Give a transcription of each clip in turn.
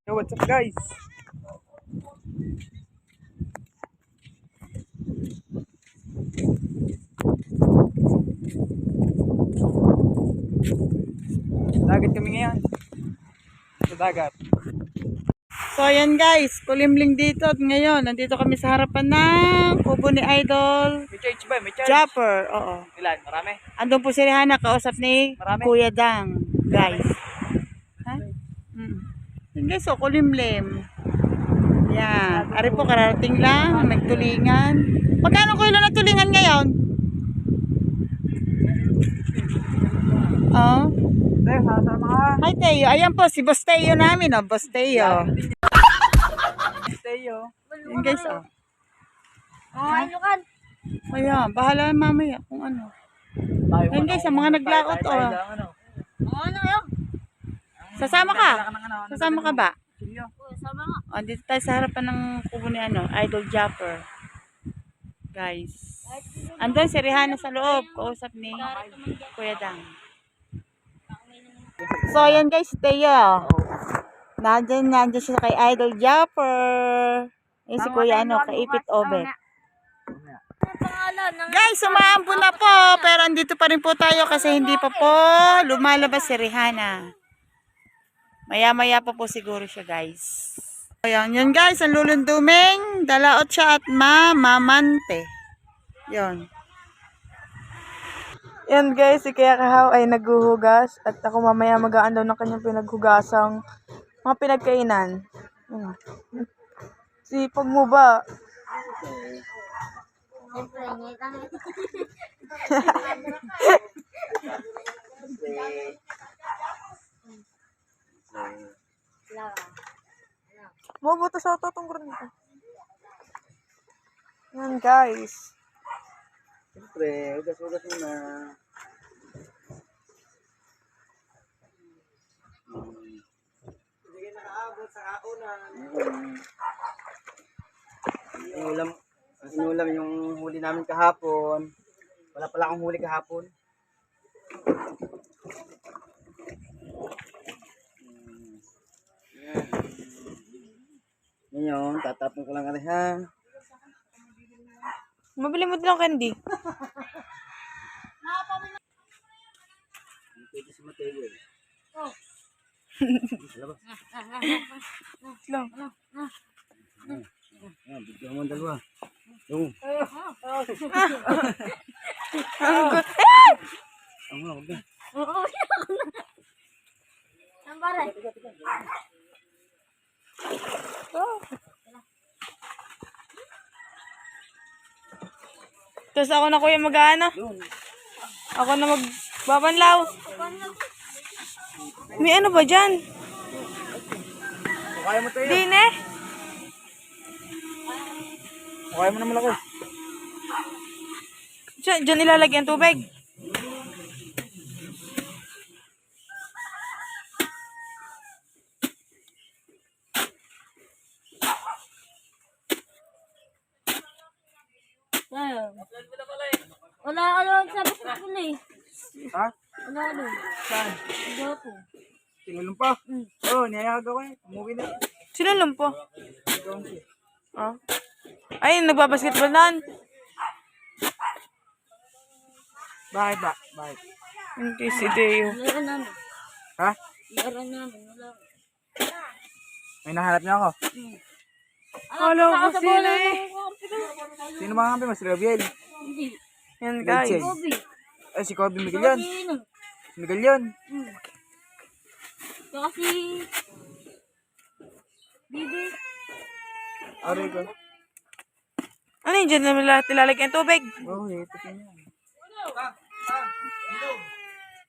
Yo, what's up guys? Dagat kami ngayon. Sa dagat. So ayan guys, kulimling dito at ngayon. Nandito kami sa harapan ng kubo ni Idol May charge ba? May charge? Japper. Oo. Ilan? Marami? Andun po si Rihanna, kausap ni Marami? Kuya Dang. Guys. Ha? Yun guys, so kulimlim. Yan. Ari po, kararating lang. Nagtulingan. Magkano kilo na tulingan ngayon? Oh. Tayo, sama ka. Hi Teo. Ayan po, si Boss Teo namin. Oh. Boss Teo. Tayo. Yun guys, oh. Ano kan? Ayan, bahala na mamaya kung ano. Tayo. Yun guys, ang mga naglakot, oh. Ano yun? Sasama ka? Sasama ka ba? Sama nga. O, dito tayo sa harapan ng kubo ni Idol Japper. Guys. Andun si Rihanna sa loob. Kausap ni Kuya Dang. So, ayan guys, si Teo. Nandyan siya kay Idol Japper. Yung si Kuya kaipit Obet. Ano pangalan? Guys, umaambo na po. Pero andito pa rin po tayo kasi hindi pa po lumalabas si Rihanna. Maya-maya pa po siguro siya guys. Ayan, yun guys, ang lulunduming. Dalaot siya at mamamante. Yun. Yan guys, si Kuya Kahaw ay naghuhugas. At ako mamaya magaan daw ng kanyang pinaghugasang mga pinagkainan. Sipag mo ba? Siyempre, ngitang. Mabuto sa ito itong granito. Yan guys. Siyempre, ugas-ugas muna. Hindi kayo nakaabot sa kaunan. Inulam yung huli namin kahapon. Wala pala akong huli kahapon. Ngayon, tatapon ko lang ha. Mabili mo din ng candy. Pwede si Mateo eh. Oh. Labas. Lang. Bigyan mo ang dalawa. Yung. Ang nga, wag na. Oo, ang baray. Tapos ako na kuya mag-ano? Doon. Ako na magbabanlaw. May ano ba dyan? Kaya mo tayo. Din eh. Kaya mo naman ako. Diyan ilalagay ang tubig. Wala ka lang sa pagkakula eh. Ha? Wala ka lang. Saan? Wala ko. Tinulong pa? Oo, niyayag ako eh. Umuwi na. Sino lumpo? Ah. Ay, nagbabasketball nan. Bakit ba? Bakit? Hindi si Deo. Laro namin. Ha? Laro namin. Wala ko. May nahanap niya ako. Kala ko sila eh. Sino mga kampi mo? Si Gabriel. Hindi. Yan guys. Legend. Kobe. Ay, si Kobe Miguel yan. Sino? Si Miguel yan. Saka si... Bibi. Aray ko. Ano yun dyan naman lahat ilalagay ang tubig? Oo, ito pa yan.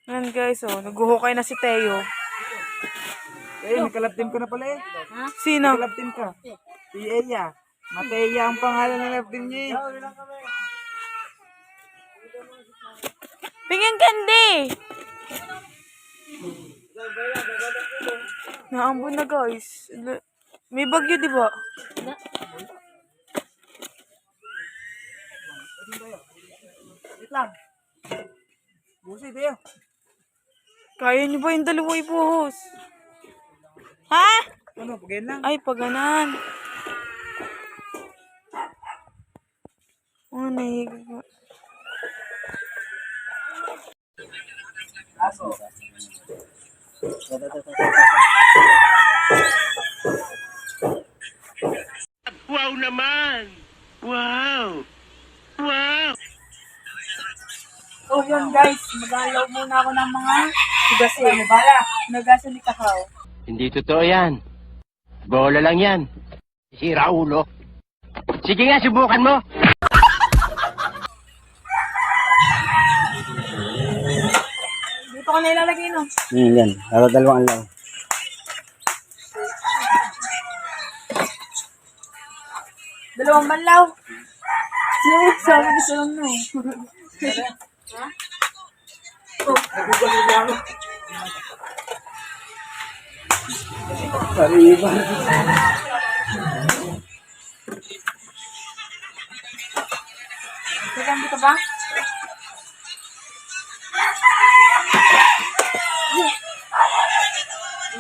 Yan guys, oh. Naghuhukay na si Teo. Eh, nakalap team ko na pala eh. Ha? Sino? Nakalap team ka. Si Eya. Mateya ang pangalan ng lap team niya eh. Pingin candy! Naambon na guys. May bagyo di ba? Wait lang. Busi, Teo. Kaya niyo ba yung dalawa ibuhos? Ha? Ano, pagayin lang. Ay, paganan. Oh, nahiga ko. Aso. Wow naman! Wow! Wow! So yun guys, magalaw muna ako ng mga hugasin. Bala, nagasan ni Kahaw. Hindi totoo yan. Bola lang yan. Sira ulo. Sige nga, subukan mo. Dito ko na ilalagay no. Yan. Dalawang lang. Dalawang banlaw. Sabi ko sa no. Sariba. Tignan dito ba?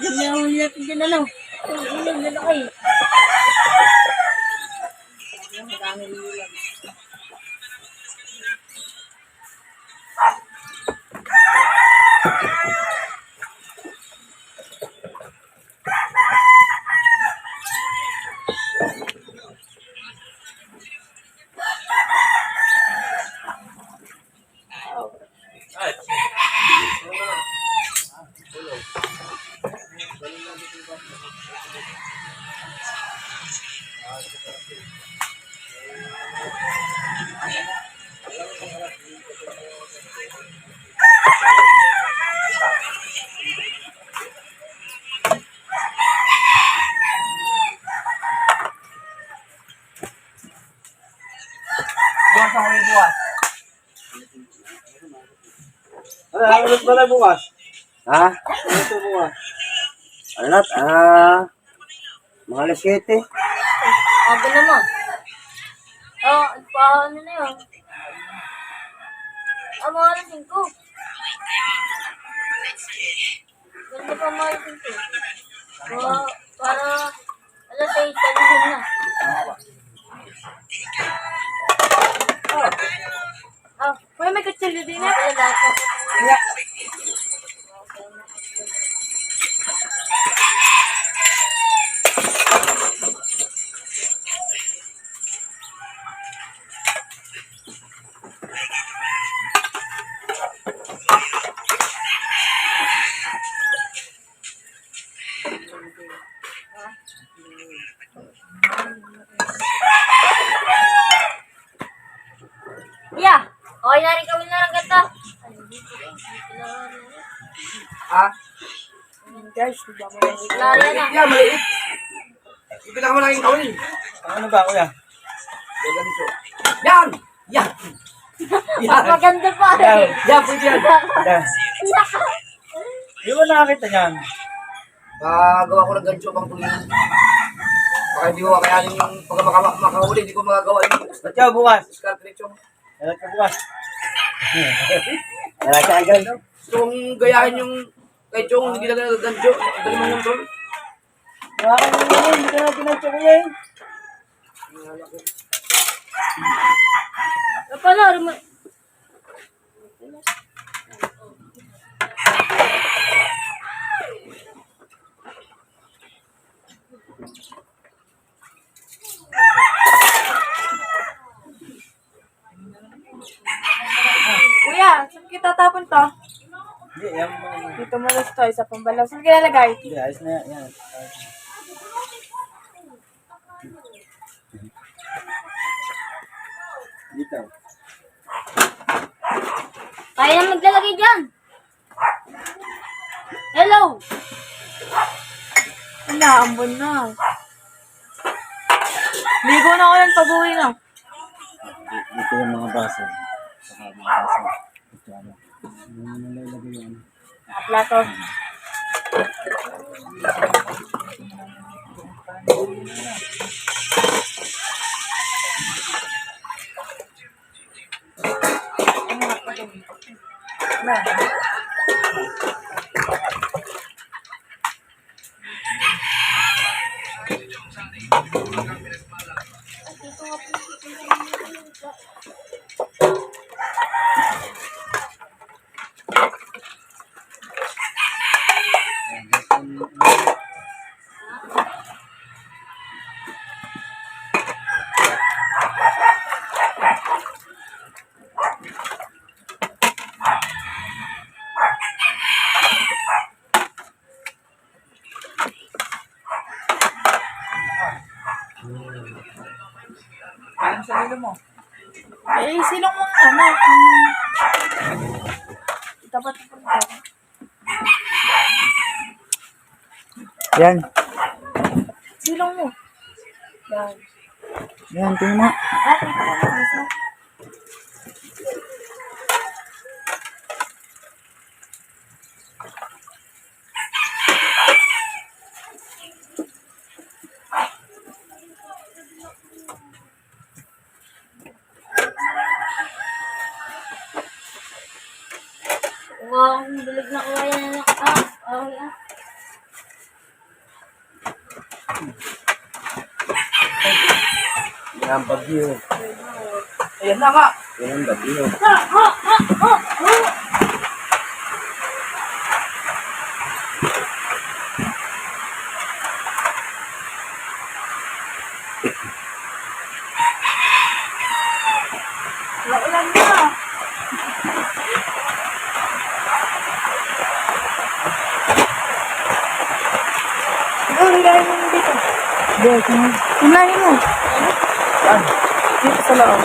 Ganaw natin dyan ano. Ang lalaki. Bukas ako may bukas. Ano ba na bukas? Ha? Ano ito bukas? Alat, mga alas 7. Aga naman. Oh, paano na yun? Mga alas 5. Ganda pa mga alas 5. Para alas 6, taluhin na. Uy, may kutsilyo din Mga pala lahat na. Yeah. Yeah. Okay na rin kami na lang ganda. Ah? Guys, diba mo lang. Lari na. Yan, maliit. Pinakamalaking kawin. Ano ba, kuya? Yan! Yan! Yan! Maganda pa Yan! rin. Yan, pwede yan. Yan. Di ba nakakita niyan? Gawa ko ng gancho pang tuloy. Baka hindi ko kakayanin yung pagka makahuli, hindi ko magagawa yung Ba't ka bukas? cartridge yung Alat ka bukas. Alat ka agad. gusto kong gayahin yung kay Chong, hindi lang gancho. Dali mo yung tol. Bakit naman? Hindi ka na pinatsa ko yan. Pala, rin Kuya, saan kita tapon to? Hindi, yan mo. Dito mo to, isa pang balaw. Saan kinalagay? Hindi, ayos na yan. Yan. Dito. Kaya na maglalagay dyan. Hello. Inaambon na. Ligo na ako ng pag-uwi na. Dito yung mga baso. Saka mga baso. Ito ano. Ano nalalagay yun? Mga plato. sa ilo mo. Eh, silong mong ano, dapat po ito. Yan. Silong mo. Yan. Yan, tingnan mo. Ah, ito ka na isa. Wow, ang bilig na kaya na. Okay ah. Yan ang bagyo. Ayan na nga. Yan ang bagyo. Ulan na. Hilahin mo dito. Hilahin mo. Dito sa loob.